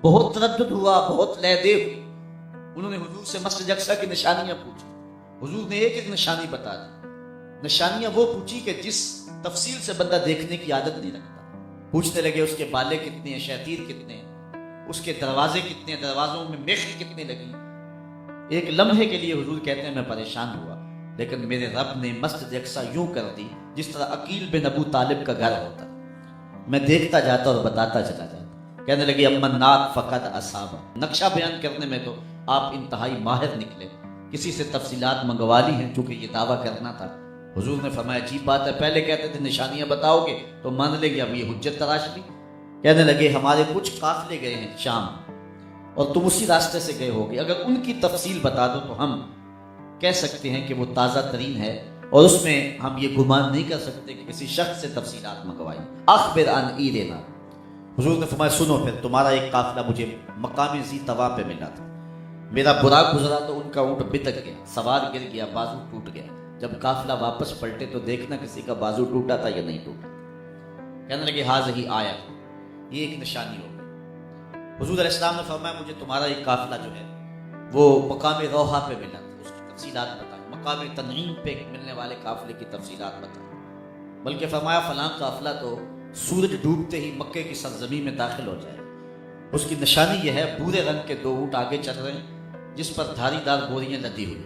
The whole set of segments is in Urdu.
بہت تردد ہوا، بہت لے دے ہوئی۔ انہوں نے حضور سے مسجد اقصی کی نشانیاں پوچھی، حضور نے ایک ایک نشانی بتا دی۔ نشانیاں وہ پوچھی کہ جس تفصیل سے بندہ دیکھنے کی عادت نہیں رکھتا۔ پوچھنے لگے اس کے بالے کتنے ہیں، شیطیر کتنے ہیں، اس کے دروازے کتنے ہیں، دروازوں میں میخیں کتنے لگی۔ ایک لمحے کے لیے حضور کہتے ہیں میں پریشان ہوا، لیکن میرے رب نے مسجد اقصی یوں کر دی جس طرح عقیل بن ابو طالب کا گھر ہوتا۔ میں دیکھتا جاتا اور بتاتا چلا جاتا۔ کہنے لگے امن ناک فقط اصابہ، نقشہ بیان کرنے میں تو آپ انتہائی ماہر نکلے، کسی سے تفصیلات منگوا لی ہیں چونکہ یہ دعویٰ کرنا تھا۔ حضور نے فرمایا عجیب بات ہے، پہلے کہتے تھے نشانیاں بتاؤ گے تو مان لے گے، اب یہ حجت تراش لی۔ کہنے لگے ہمارے کچھ قافلے گئے ہیں شام اور تم اسی راستے سے گئے ہوگے، اگر ان کی تفصیل بتا دو تو ہم کہہ سکتے ہیں کہ وہ تازہ ترین ہے، اور اس میں ہم یہ گمان نہیں کر سکتے کہ کسی شخص سے تفصیلات منگوائی۔ اخبر عن ایرنا، حضور نے فرمایا سنو پھر، تمہارا ایک قافلہ مجھے مقام ذی طوا پہ ملا تھا، میرا براق گزرا تو ان کا اونٹ بتک گیا، سوار گر گیا، بازو ٹوٹ گیا، جب قافلہ واپس پلٹے تو دیکھنا کسی کا بازو ٹوٹا تھا یا نہیں ٹوٹا۔ کہنے لگے حاضہ آیا، یہ ایک نشانی ہو گئی۔ حضور علیہ السلام نے فرمایا مجھے تمہارا ایک قافلہ جو ہے وہ مقام روحا پہ ملا تھا، اس کی تفصیلات بتائیں، مقام تنعیم پہ ملنے والے قافلے کی تفصیلات بتائیں، بلکہ فرمایا فلاں قافلہ تو سورج ڈوبتے ہی مکے کی سرزمین میں داخل ہو جائے، اس کی نشانی یہ ہے بھورے رنگ کے 2 اونٹ آگے چل رہے ہیں جس پر دھاری دار بوریاں لدی ہوئی۔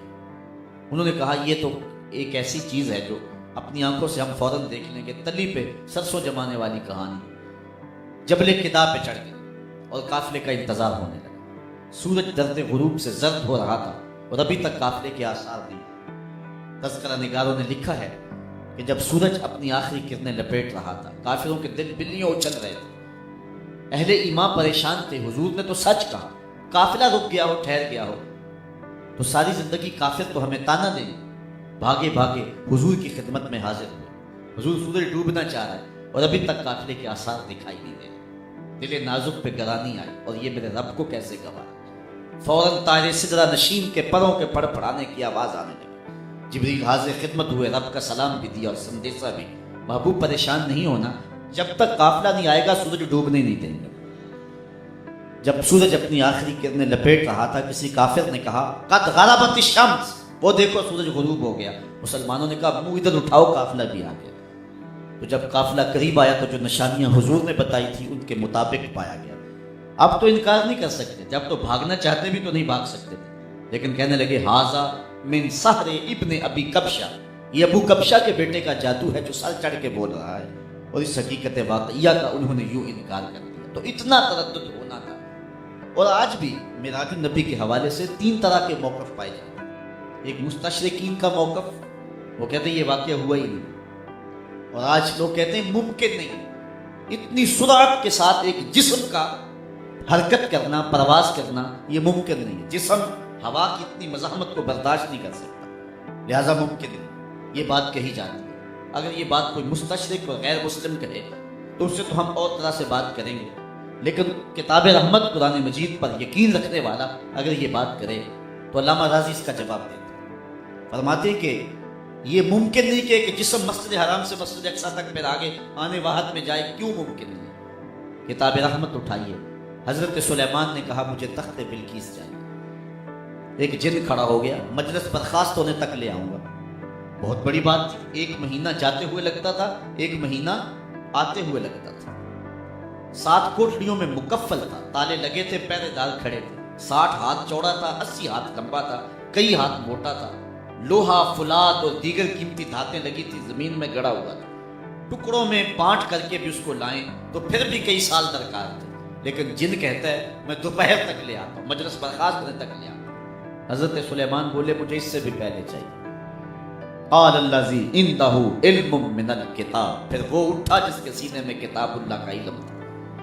انہوں نے کہا یہ تو ایک ایسی چیز ہے جو اپنی آنکھوں سے ہم فوراً دیکھ لیں گے، تلی پہ سرسوں جمانے والی کہانی۔ جبل قدا پہ چڑھ گئے اور قافلے کا انتظار ہونے لگا۔ سورج درد غروب سے زرد ہو رہا تھا اور ابھی تک قافلے کے آثار نہیں۔ تذکرہ نگاروں نے لکھا ہے کہ جب سورج اپنی آخری کرنیں لپیٹ رہا تھا، کافروں کے دل بلیوں اچھل رہے تھے، اہل ایمان پریشان تھے۔ حضور نے تو سچ کہا، قافلہ رک گیا ہو، ٹھہر گیا ہو تو ساری زندگی کافر تو ہمیں تانا دیں۔ بھاگے بھاگے حضور کی خدمت میں حاضر ہوئے۔ حضور سورج ڈوبنا چاہ رہا ہے اور ابھی تک قافلے کے آثار دکھائی نہیں دے۔ دل نازک پہ گرانی آئی اور یہ میرے رب کو کیسے گوارا۔ فوراً طائر سدرہ نشین کے پروں کے پڑ پڑانے کی آواز آنے لگی۔ جبریل حاضر خدمت ہوئے، رب کا سلام بھی دیا اور سندیسہ بھی، محبوب پریشان نہیں ہونا، جب تک قافلہ نہیں آئے گا سورج ڈوبنے نہیں دیں گے۔ جب سورج اپنی آخری کرنیں لپیٹ رہا تھا، کسی کافر نے کہا قد غربت الشمس، وہ دیکھو سورج غروب ہو گیا۔ مسلمانوں نے کہا منہ ادھر اٹھاؤ، قافلہ بھی آ گیا۔ تو جب قافلہ قریب آیا تو جو نشانیاں حضور نے بتائی تھی ان کے مطابق پایا گیا۔ اب تو انکار نہیں کر سکتے، جب تو بھاگنا چاہتے بھی تو نہیں بھاگ سکتے تھے، لیکن کہنے لگے ھذا من سحر ابن ابی کبشہ، یہ ابو کبشہ کے بیٹے کا جادو ہے جو سر چڑھ کے بول رہا ہے، اور اس حقیقت واقعیہ کا انہوں نے یوں انکار کر دیا۔ تو اتنا تردد ہونا تھا۔ اور آج بھی معراج النبی کے حوالے سے 3 طرح کے موقف پائے جاتے ہیں۔ ایک مستشرقین کا موقف، وہ کہتے ہیں یہ واقعہ ہوا ہی نہیں، اور آج لوگ کہتے ہیں ممکن نہیں۔ اتنی سرعت کے ساتھ ایک جسم کا حرکت کرنا، پرواز کرنا، یہ ممکن نہیں ہے۔ جسم ہوا کی اتنی مزاحمت کو برداشت نہیں کر سکتا، لہذا ممکن نہیں، یہ بات کہی جاتی ہے۔ اگر یہ بات کوئی مستشرق اور غیر مسلم کہے تو اس سے تو ہم اور طرح سے بات کریں گے، لیکن کتاب رحمت قرآن مجید پر یقین رکھنے والا اگر یہ بات کرے تو علامہ راضی اس کا جواب دیتے ہیں، فرماتے ہیں کہ یہ ممکن نہیں کہ ایک جسم مسجد حرام سے مسجد اقصی تک پھر آگے آنے واحد میں جائے، کیوں ممکن نہیں؟ کتاب رحمت اٹھائیے، حضرت سلیمان نے کہا مجھے تخت بلقیس چاہیے۔ ایک جن کھڑا ہو گیا، مجلس برخاست ہونے تک لے آؤں گا۔ بہت بڑی بات تھی، 1 مہینہ جاتے ہوئے لگتا تھا، 1 مہینہ آتے ہوئے لگتا تھا۔ 7 کوٹڑیوں میں مکفل تھا، تالے لگے تھے، پہرے دار کھڑے تھے، 60 ہاتھ چوڑا تھا، 80 ہاتھ لمبا تھا، کئی ہاتھ موٹا تھا، لوہا، فولاد اور دیگر قیمتی دھاتیں لگی تھی، زمین میں گڑا ہوا تھا۔ ٹکڑوں میں بانٹ کر کے بھی اس کو لائیں تو پھر بھی کئی سال درکار تھے، لیکن جن کہتا ہے میں دوپہر تک لے آتا ہوں، مجلس برخاست ہونے تک لے آتا ہوں۔ حضرت سلیمان بولے مجھے اس سے بھی پہلے چاہیے۔ قال الذی عندہ علم من الکتاب، پھر وہ اٹھا جس کے سینے میں کتاب اللہ کا علم تھا،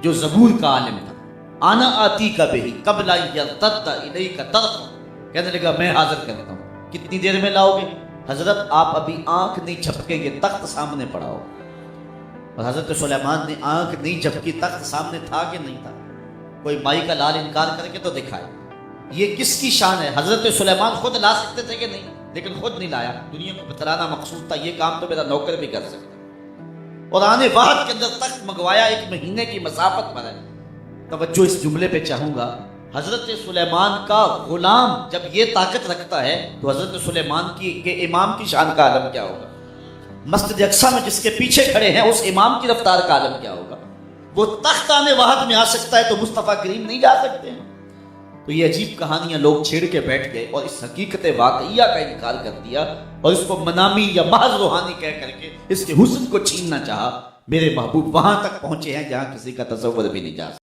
جو زبور کا عالم تھا۔ انا آتی کا بہی قبل ان یرتد الیک طرفک، کہنے لگا میں حاضر کرتا ہوں، کتنی دیر میں لاؤ گے؟ حضرت آپ ابھی آنکھ نہیں جھپکیں گے، تخت سامنے پڑا ہو۔ اور حضرت سلیمان نے آنکھ نہیں جھپکی، تخت سامنے تھا کہ نہیں تھا؟ کوئی مائی کا لال انکار کر کے تو دکھائے۔ یہ کس کی شان ہے؟ حضرت سلیمان خود لا سکتے تھے کہ نہیں؟ لیکن خود نہیں لایا، دنیا کو بتلانا مقصود تھا، یہ کام تو میرا نوکر بھی کر سکتا۔ اور آنے واحد کے اندر تخت منگوایا، 1 مہینے کی مسافت پر ہے، توجہ اس جملے پہ چاہوں گا. حضرت سلیمان کا غلام جب یہ طاقت رکھتا ہے تو حضرت سلیمان کے امام کی شان کا عالم کیا ہوگا؟ مسجد اقصی میں جس کے پیچھے کھڑے ہیں اس امام کی رفتار کا عالم کیا ہوگا؟ وہ تخت آنے واحد میں آ سکتا ہے تو مصطفیٰ کریم نہیں جا سکتے ہیں. تو یہ عجیب کہانیاں لوگ چھیڑ کے بیٹھ گئے اور اس حقیقت واقعیہ کا انکار کر دیا اور اس کو منامی یا محض روحانی کہہ کر کے اس کے حسن کو چھیننا چاہا. میرے محبوب وہاں تک پہنچے ہیں جہاں کسی کا تصور بھی نہیں جا سکتا.